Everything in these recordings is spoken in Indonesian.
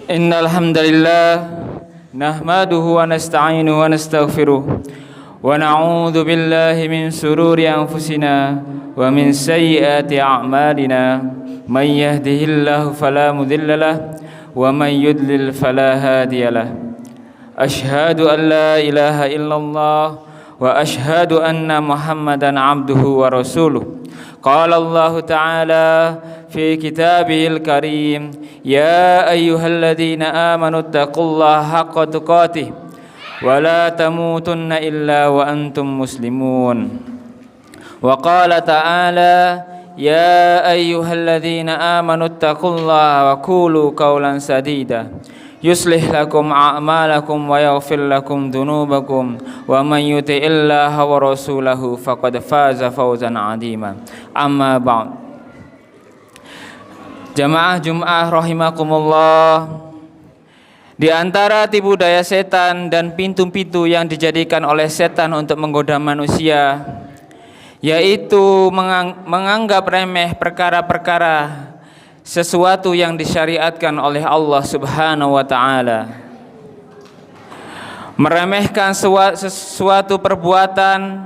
Innal hamdalillah nahmaduhu wa nasta'inuhu wa nastaghfiruh wa na'udzu billahi min shururi anfusina wa min sayyiati a'malina may yahdihillahu fala mudilla lahu wa may yudlil fala hadiya lahu. Asyhadu an la ilaha illallah wa asyhadu anna Muhammadan abduhu wa rasuluh. Qala Allah Ta'ala fi kitabihil karim, ya ayyuhalladzina amanu taqullaha haqqa tuqatih wa la tamutunna illa wa antum muslimun. Wa qala ta'ala, ya ayyuhalladzina amanu taqullaha wa qulu qawlan sadida yuslih lakum a'malakum wa yaghfir lakum dhunubakum wa man yuti'illaha wa rasulahu faqad faza fawzan 'azima. Amma ba'd. Jamaah Jumat rahimakumullah, di antara tipu daya setan dan pintu-pintu yang dijadikan oleh setan untuk menggoda manusia, yaitu menganggap remeh perkara-perkara sesuatu yang disyariatkan oleh Allah Subhanahu wa Ta'ala, meremehkan sesuatu perbuatan,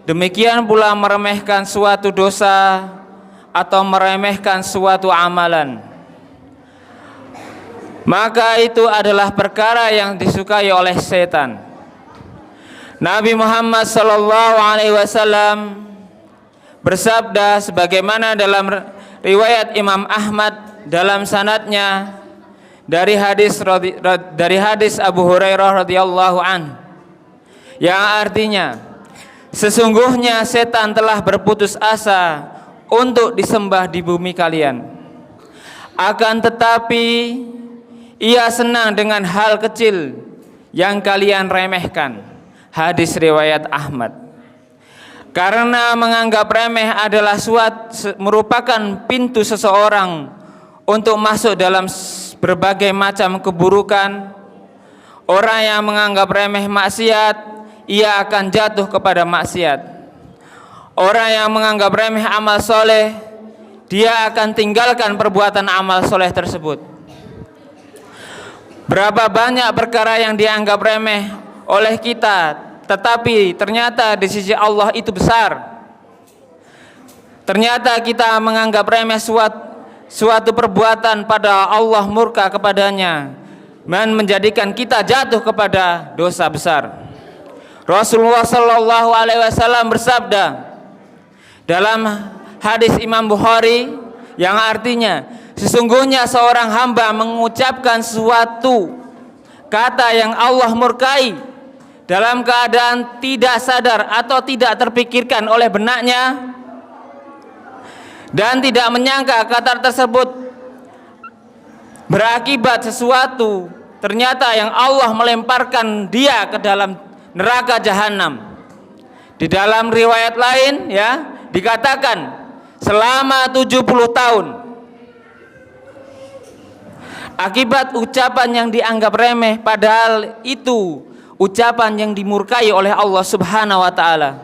demikian pula meremehkan suatu dosa atau meremehkan suatu amalan, maka itu adalah perkara yang disukai oleh setan. Nabi Muhammad SAW bersabda sebagaimana dalam riwayat Imam Ahmad dalam sanadnya dari hadis Abu Hurairah radhiyallahu anhu, yang artinya, sesungguhnya setan telah berputus asa untuk disembah di bumi kalian, akan tetapi ia senang dengan hal kecil yang kalian remehkan. Hadis riwayat Ahmad. Karena menganggap remeh adalah merupakan pintu seseorang untuk masuk dalam berbagai macam keburukan. Orang yang menganggap remeh maksiat, ia akan jatuh kepada maksiat. Orang yang menganggap remeh amal soleh, dia akan tinggalkan perbuatan amal soleh tersebut. Berapa banyak perkara yang dianggap remeh oleh kita, tetapi ternyata di sisi Allah itu besar. Ternyata kita menganggap remeh suatu perbuatan, pada Allah murka kepadanya dan menjadikan kita jatuh kepada dosa besar. Rasulullah SAW bersabda dalam hadis Imam Bukhari, yang artinya, sesungguhnya seorang hamba mengucapkan suatu kata yang Allah murkai dalam keadaan tidak sadar atau tidak terpikirkan oleh benaknya, dan tidak menyangka kata tersebut berakibat sesuatu, ternyata yang Allah melemparkan dia ke dalam neraka jahanam. Di dalam riwayat lain dikatakan selama 70 tahun. Akibat ucapan yang dianggap remeh, padahal itu ucapan yang dimurkai oleh Allah Subhanahu wa Ta'ala.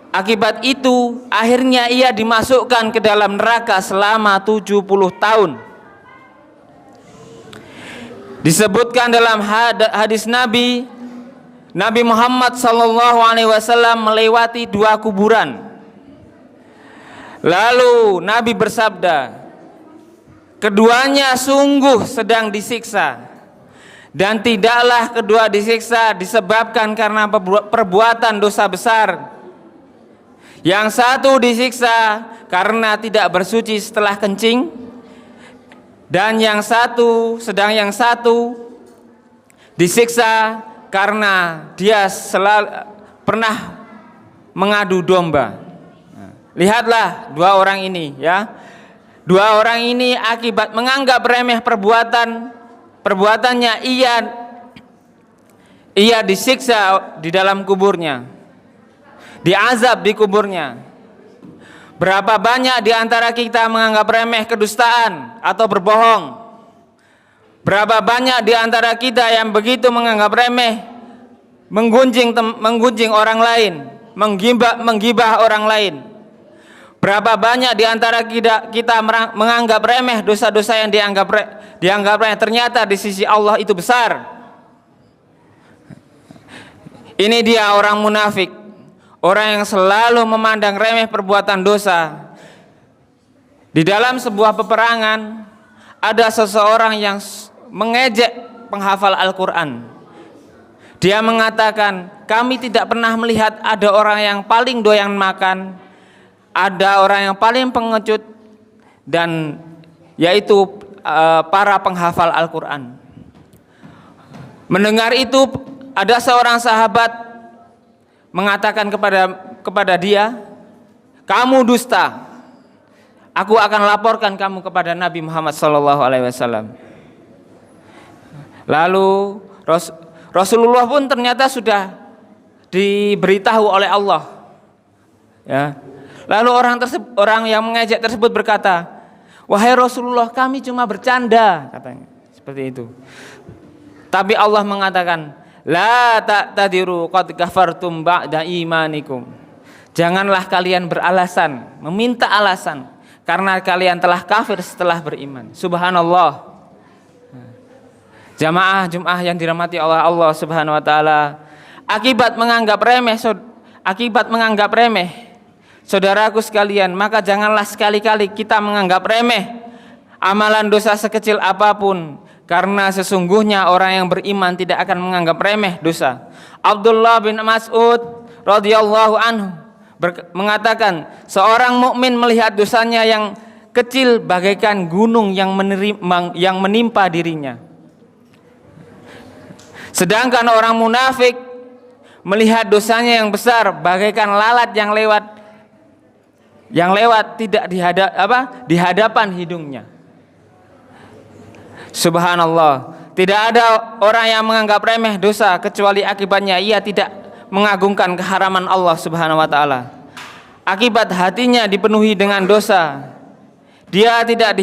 Akibat itu akhirnya ia dimasukkan ke dalam neraka selama 70 tahun. Disebutkan dalam hadis Nabi Muhammad SAW melewati 2 kuburan. Lalu Nabi bersabda, keduanya sungguh sedang disiksa, dan tidaklah kedua disiksa disebabkan karena perbuatan dosa besar. Yang satu disiksa karena tidak bersuci setelah kencing, dan yang satu disiksa karena dia pernah mengadu domba. Lihatlah 2 orang ini Dua orang ini akibat menganggap remeh perbuatannya, ia disiksa di dalam kuburnya, diazab di kuburnya. Berapa banyak di antara kita menganggap remeh kedustaan atau berbohong? Berapa banyak di antara kita yang begitu menganggap remeh menggunjing orang lain, menggibah orang lain? Berapa banyak di antara kita menganggap remeh dosa-dosa yang dianggap remeh, ternyata di sisi Allah itu besar. Ini dia orang munafik, orang yang selalu memandang remeh perbuatan dosa. Di dalam sebuah peperangan ada seseorang yang mengejek penghafal Al-Quran. Dia mengatakan, kami tidak pernah melihat ada orang yang paling doyan makan, ada orang yang paling pengecut, dan yaitu para penghafal Al-Quran. Mendengar itu, ada seorang sahabat mengatakan kepada dia, kamu dusta, aku akan laporkan kamu kepada Nabi Muhammad SAW. Lalu Rasulullah pun ternyata sudah diberitahu oleh Allah, ya. Lalu orang yang mengejek tersebut berkata, wahai Rasulullah, kami cuma bercanda, katanya seperti itu. Tapi Allah mengatakan, la ta'tadiru qad kafartum ba'da imanikum. Janganlah kalian beralasan, meminta alasan, karena kalian telah kafir setelah beriman. Subhanallah. Jamaah Jumat yang dirahmati oleh Allah Subhanahu wa taala, akibat menganggap remeh saudaraku sekalian, maka janganlah sekali-kali kita menganggap remeh amalan dosa sekecil apapun, karena sesungguhnya orang yang beriman tidak akan menganggap remeh dosa. Abdullah bin Mas'ud radhiyallahu anhu mengatakan, seorang mukmin melihat dosanya yang kecil bagaikan gunung yang menimpa dirinya. Sedangkan orang munafik melihat dosanya yang besar bagaikan lalat yang lewat tidak di hadapan hidungnya. Subhanallah, tidak ada orang yang menganggap remeh dosa kecuali akibatnya ia tidak mengagungkan keharaman Allah Subhanahu wa taala. Akibat hatinya dipenuhi dengan dosa, dia tidak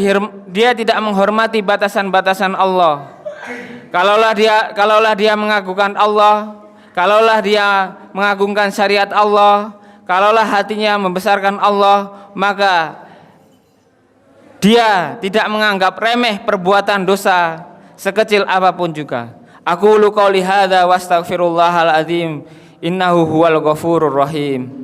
menghormati batasan-batasan Allah. Kalaulah dia mengagungkan Allah, kalaulah dia mengagungkan syariat Allah, kalaulah hatinya membesarkan Allah, maka dia tidak menganggap remeh perbuatan dosa sekecil apapun juga. Aqulu qouli hadza wastaghfirullahal azim, innahu huwal ghafurur rahim.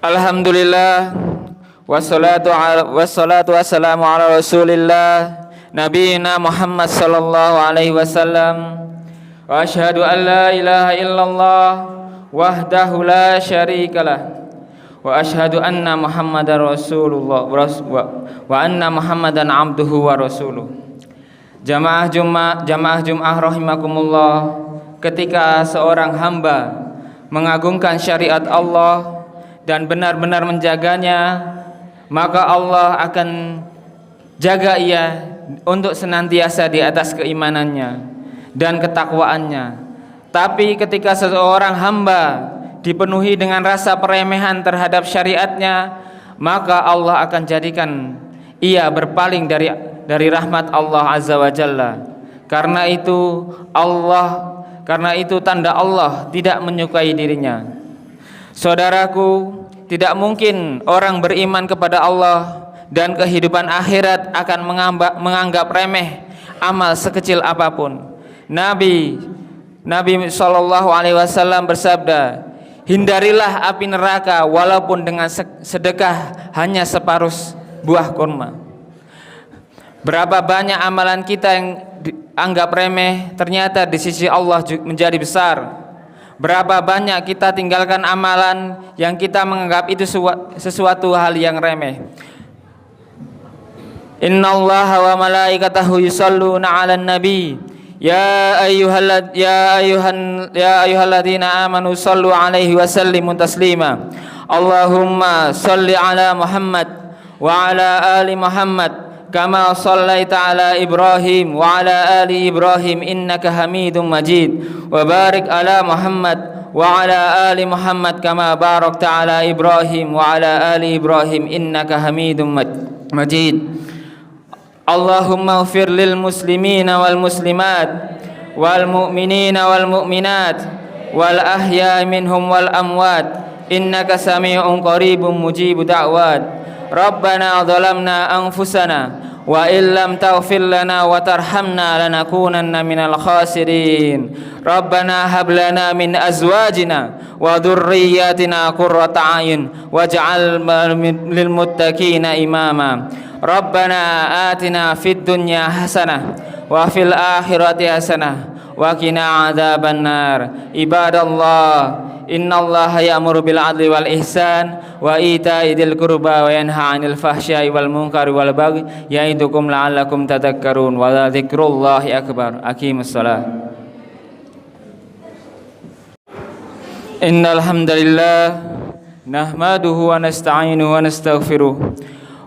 Alhamdulillah, wassalatu wassalamu ala rasulillah nabiyina Muhammad sallallahu alaihi wasallam. Wa asyhadu an la ilaha illallah wahdahu la syarikalah, wa asyhadu anna Muhammadar rasulullah wa anna Muhammadan abduhu wa rasuluh. Jamaah Jumat rahimakumullah, ketika seorang hamba mengagungkan syariat Allah dan benar-benar menjaganya, maka Allah akan jaga ia untuk senantiasa di atas keimanannya dan ketakwaannya. Tapi ketika seseorang hamba dipenuhi dengan rasa peremehan terhadap syariatnya, maka Allah akan jadikan ia berpaling dari rahmat Allah Azza wa Jalla. Karena itu tanda Allah tidak menyukai dirinya. Saudaraku, tidak mungkin orang beriman kepada Allah dan kehidupan akhirat akan menganggap remeh amal sekecil apapun. Nabi sallallahu alaihi wasallam bersabda, hindarilah api neraka walaupun dengan sedekah hanya separuh buah kurma. Berapa banyak amalan kita yang dianggap remeh ternyata di sisi Allah menjadi besar. Berapa banyak kita tinggalkan amalan yang kita menganggap itu sesuatu hal yang remeh. Innallaha wa malaikatahu yusholluna 'alan nabi ya ayyuhalladzina amanu shallu 'alaihi wa sallimu taslima. Allahumma shalli 'ala Muhammad wa 'ala ali Muhammad كما صليت على إبراهيم وعلى آل إبراهيم إنك حميد مجيد وبارك على محمد وعلى آل محمد كما باركت على إبراهيم وعلى آل إبراهيم إنك حميد مجيد اللهم اغفر للمسلمين والمسلمات والمؤمنين والمؤمنات والأحياء منهم والأموات إنك سميع قريب مجيب دعوات ربنا ظلمنا أنفسنا وإن لم تغفر لنا وترحمنا لنكونن من الخاسرين ربنا هب لنا من أزواجنا وذرياتنا قرة أعين واجعلنا للمتقين إماما ربنا آتنا في الدنيا حسنة وفي الآخرة حسنة وقنا عذاب النار عباد الله إن الله يأمر بالعدل والإحسان وإيتاء ذي القربى وينهى عن الفحشاء والمنكر والبغي يعظكم لعلكم تذكرون ولذكر الله أكبر أقيموا الصلاة إن الحمد لله نحمده ونستعينه ونستغفره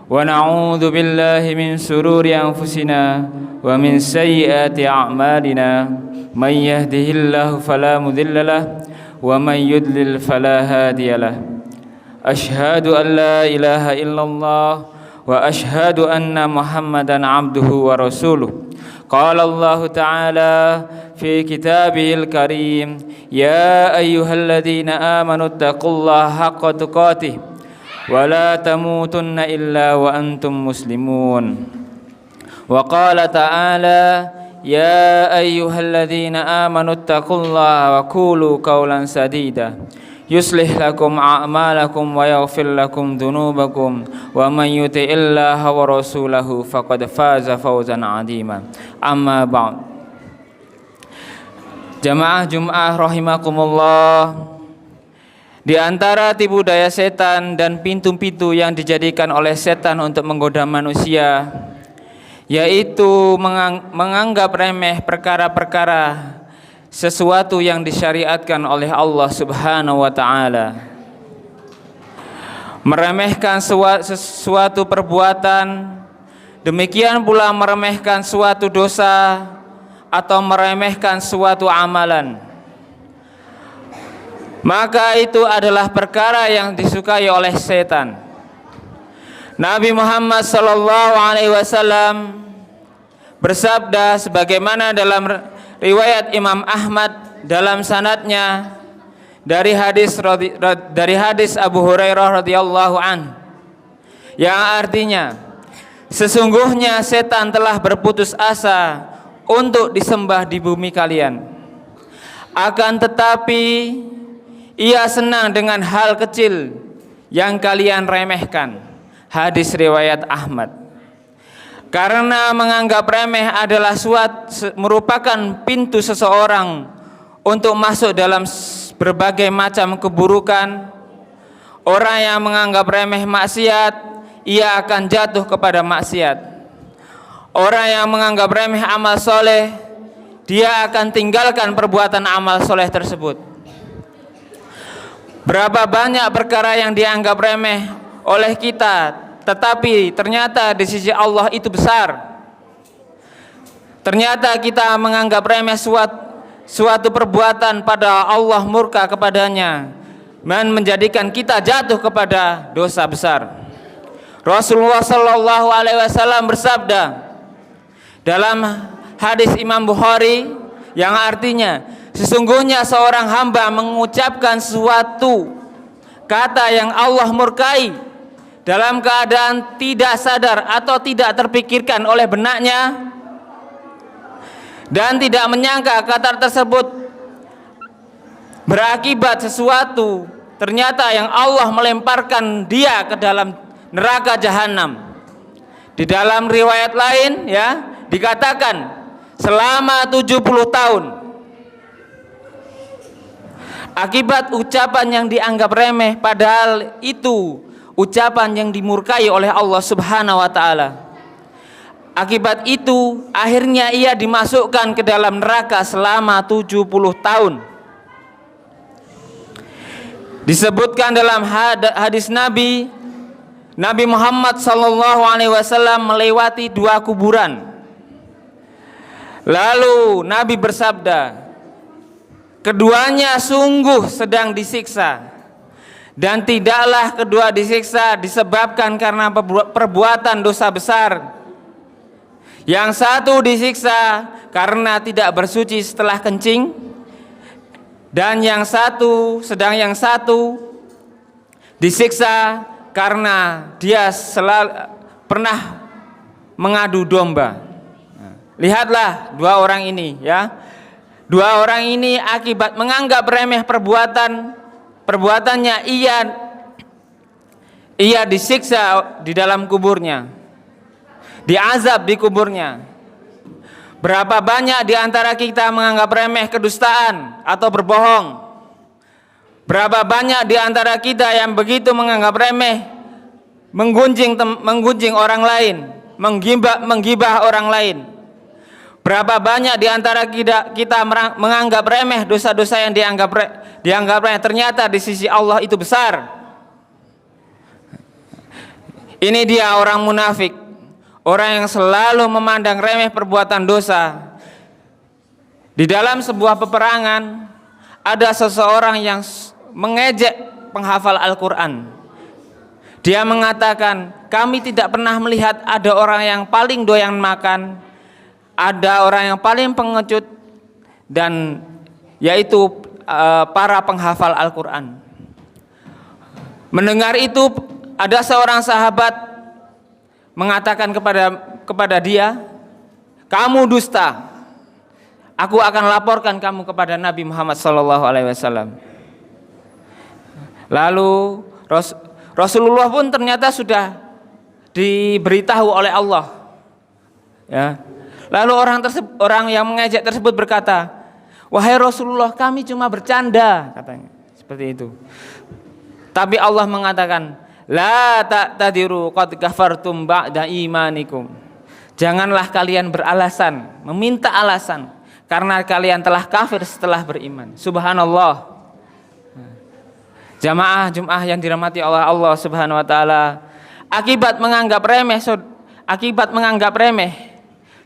ونعوذ بالله من شرور أنفسنا ومن سيئات أعمالنا من يهده الله فلا مضل له ومن يضلل فلا هادي له أشهد أن لا إله إلا الله وأشهد أن محمدا عبده ورسوله قال الله تعالى في كتابه الكريم يا أيها الذين آمنوا اتقوا الله حق تقاته ولا تموتن إلا وأنتم مسلمون وقال تعالى يا أيها الذين آمنوا اتقوا الله وقولوا قولا سديدا يصلح لكم أعمالكم ويغفر لكم ذنوبكم ومن يطع الله ورسوله فقد فاز فوزا عظيما أما بعد Jamaah Jum'ah rahimakumullah. Di antara tipu daya setan dan pintu-pintu yang dijadikan oleh setan untuk menggoda manusia, yaitu menganggap remeh perkara-perkara sesuatu yang disyariatkan oleh Allah Subhanahu wa taala. Meremehkan suatu perbuatan, demikian pula meremehkan suatu dosa atau meremehkan suatu amalan. Maka itu adalah perkara yang disukai oleh setan. Nabi Muhammad sallallahu alaihi wasallam bersabda sebagaimana dalam riwayat Imam Ahmad dalam sanadnya dari hadis Abu Hurairah radhiyallahu an, yang artinya sesungguhnya setan telah berputus asa untuk disembah di bumi kalian, akan tetapi ia senang dengan hal kecil yang kalian remehkan. Hadis riwayat Ahmad. Karena menganggap remeh adalah merupakan pintu seseorang untuk masuk dalam berbagai macam keburukan. Orang yang menganggap remeh maksiat, ia akan jatuh kepada maksiat. Orang yang menganggap remeh amal soleh, dia akan tinggalkan perbuatan amal soleh tersebut. Berapa banyak perkara yang dianggap remeh oleh kita, tetapi ternyata di sisi Allah itu besar. Ternyata kita menganggap remeh suatu perbuatan, pada Allah murka kepadanya dan menjadikan kita jatuh kepada dosa besar. Rasulullah sallallahu alaihi wasallam bersabda dalam hadis Imam Bukhari yang artinya, sesungguhnya seorang hamba mengucapkan suatu kata yang Allah murkai dalam keadaan tidak sadar atau tidak terpikirkan oleh benaknya, dan tidak menyangka kata tersebut berakibat sesuatu, ternyata yang Allah melemparkan dia ke dalam neraka jahanam. Di dalam riwayat lain dikatakan selama 70 tahun. Akibat ucapan yang dianggap remeh, padahal itu ucapan yang dimurkai oleh Allah Subhanahu wa taala. Akibat itu akhirnya ia dimasukkan ke dalam neraka selama 70 tahun. Disebutkan dalam hadis Nabi Nabi Muhammad SAW melewati 2 kuburan. Lalu Nabi bersabda, keduanya sungguh sedang disiksa, dan tidaklah kedua disiksa disebabkan karena perbuatan dosa besar. Yang satu disiksa karena tidak bersuci setelah kencing, dan yang satu disiksa karena dia pernah mengadu domba. Lihatlah 2 orang ini ya. 2 orang ini akibat menganggap remeh perbuatannya ia disiksa di dalam kuburnya, diazab di kuburnya. Berapa banyak di antara kita menganggap remeh kedustaan atau berbohong? Berapa banyak di antara kita yang begitu menganggap remeh menggunjing orang lain, menggibah orang lain? Berapa banyak di antara kita menganggap remeh dosa-dosa yang dianggap remeh, ternyata di sisi Allah itu besar. Ini dia orang munafik, orang yang selalu memandang remeh perbuatan dosa. Di dalam sebuah peperangan ada seseorang yang mengejek penghafal Al-Quran. Dia mengatakan, kami tidak pernah melihat ada orang yang paling doyan makan, ada orang yang paling pengecut, dan yaitu para penghafal Al-Quran. Mendengar itu, ada seorang sahabat mengatakan kepada dia, kamu dusta, aku akan laporkan kamu kepada Nabi Muhammad SAW. Lalu Rasulullah pun ternyata sudah diberitahu oleh Allah ya. Lalu orang yang mengejek tersebut berkata, wahai Rasulullah, kami cuma bercanda, katanya seperti itu. Tapi Allah mengatakan, la ta'tadiru qad kafartum ba'da imanikum. Janganlah kalian beralasan, meminta alasan, karena kalian telah kafir setelah beriman. Subhanallah. Jamaah Jumat yang dirahmati oleh Allah Subhanahu wa taala, akibat menganggap remeh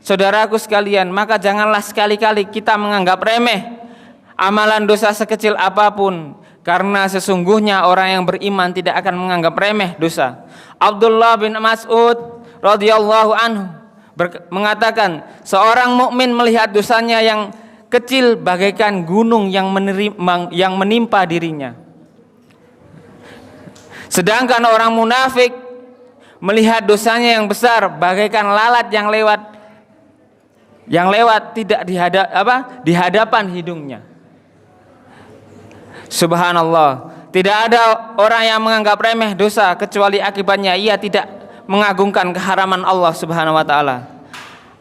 saudaraku sekalian, maka janganlah sekali-kali kita menganggap remeh amalan dosa sekecil apapun, karena sesungguhnya orang yang beriman tidak akan menganggap remeh dosa. Abdullah bin Mas'ud radhiyallahu anhu mengatakan, seorang mukmin melihat dosanya yang kecil bagaikan gunung yang menimpa dirinya. Sedangkan orang munafik melihat dosanya yang besar bagaikan lalat yang lewat tidak di hadapan hidungnya. Subhanallah, tidak ada orang yang menganggap remeh dosa kecuali akibatnya ia tidak mengagungkan keharaman Allah Subhanahu wa taala.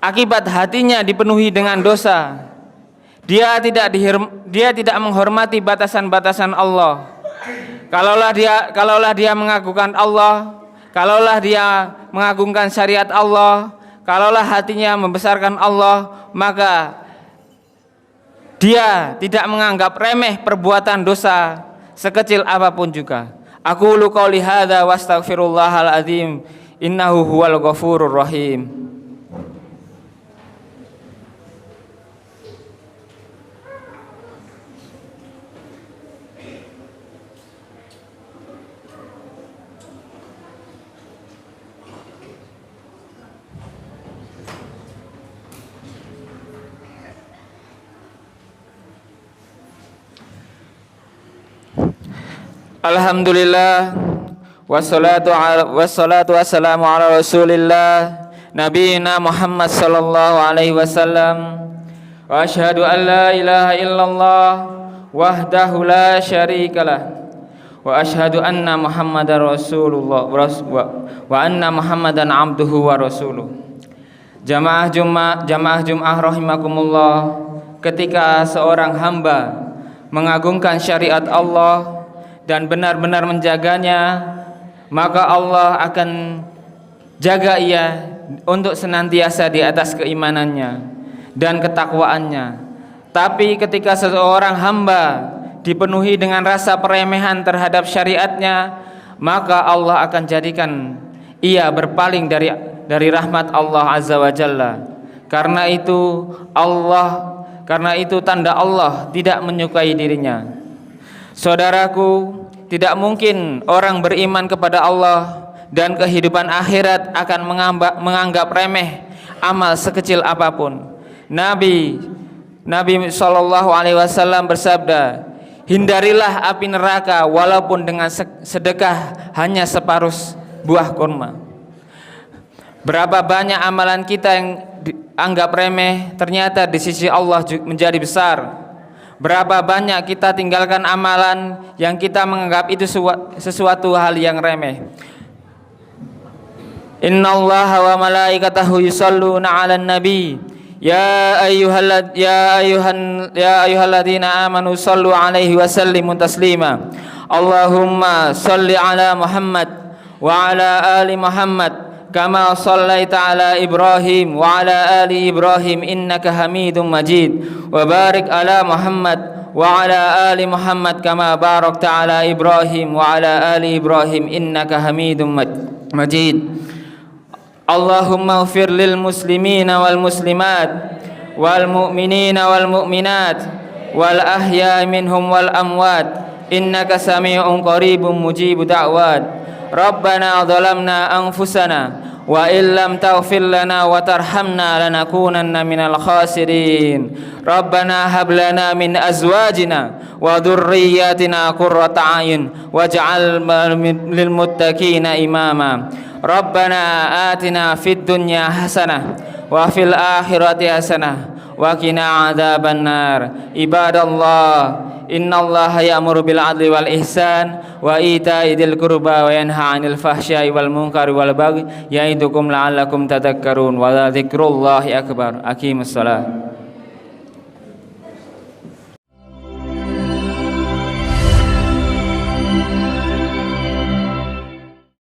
Akibat hatinya dipenuhi dengan dosa, dia tidak menghormati batasan-batasan Allah. Kalaulah dia mengagungkan Allah, kalaulah dia mengagungkan syariat Allah, kalaulah hatinya membesarkan Allah, maka dia tidak menganggap remeh perbuatan dosa sekecil apapun juga. Aqulu qouli hadza wa astaghfirullahal azim, innahu huwal ghafurur rahim. Alhamdulillah, wassalatu wassalamu ala rasulillah nabiyina Muhammad sallallahu alaihi wasallam. Wa asyhadu an la ilaha illallah wahdahu la syarikalah, wa asyhadu anna Muhammadar rasulullah wa anna Muhammadan abduhu wa rasuluh. Jamaah Jumat rahimakumullah, ketika seorang hamba mengagungkan syariat Allah dan benar-benar menjaganya, maka Allah akan jaga ia untuk senantiasa di atas keimanannya dan ketakwaannya. Tapi ketika seseorang hamba dipenuhi dengan rasa peremehan terhadap syariatnya, maka Allah akan jadikan ia berpaling dari rahmat Allah Azza wa Jalla. Karena itu tanda Allah tidak menyukai dirinya. Saudaraku, tidak mungkin orang beriman kepada Allah dan kehidupan akhirat akan menganggap remeh amal sekecil apapun. Nabi sallallahu alaihi wasallam bersabda, "Hindarilah api neraka walaupun dengan sedekah hanya separuh buah kurma." Berapa banyak amalan kita yang dianggap remeh, ternyata di sisi Allah menjadi besar. Berapa banyak kita tinggalkan amalan yang kita menganggap itu sesuatu hal yang remeh. Innallaha wa malaikatahu yusholluna 'alan nabi ya ayyuhalladzina amanu shallu 'alaihi wa sallimu taslima. Allahumma shalli 'ala Muhammad wa 'ala ali Muhammad kama shallaita 'ala Ibrahim wa 'ala ali Ibrahim innaka Hamidum Majid. Wa barik 'ala Muhammad wa 'ala ali Muhammad kama barakta 'ala Ibrahim wa 'ala ali Ibrahim innaka Hamidum Majid. Allahumma ighfir lil muslimina wal muslimat wal mu'minina wal mu'minat wal ahya'i minhum wal amwat innaka sami'un qaribun mujibud da'wat. Rabbana zalamna anfusana wa illam taghfir lana wa tarhamna lanakunanna minal khasirin. Rabbana hab lana min azwajina wa dhurriyyatina qurrata a'yun waj'al lil muttaqina imama. Rabbana atina fid dunya hasanah wa fil akhirati hasanah wa qina adzabannar. Ibadallah, innallaha ya'muru bil 'adli wal ihsan wa ita'i dzil qurba wa yanha 'anil fahsya'i wal munkari wal baghi ya'idukum la'allakum tadhakkarun wa dzikrullahi akbar. Aqimussalah.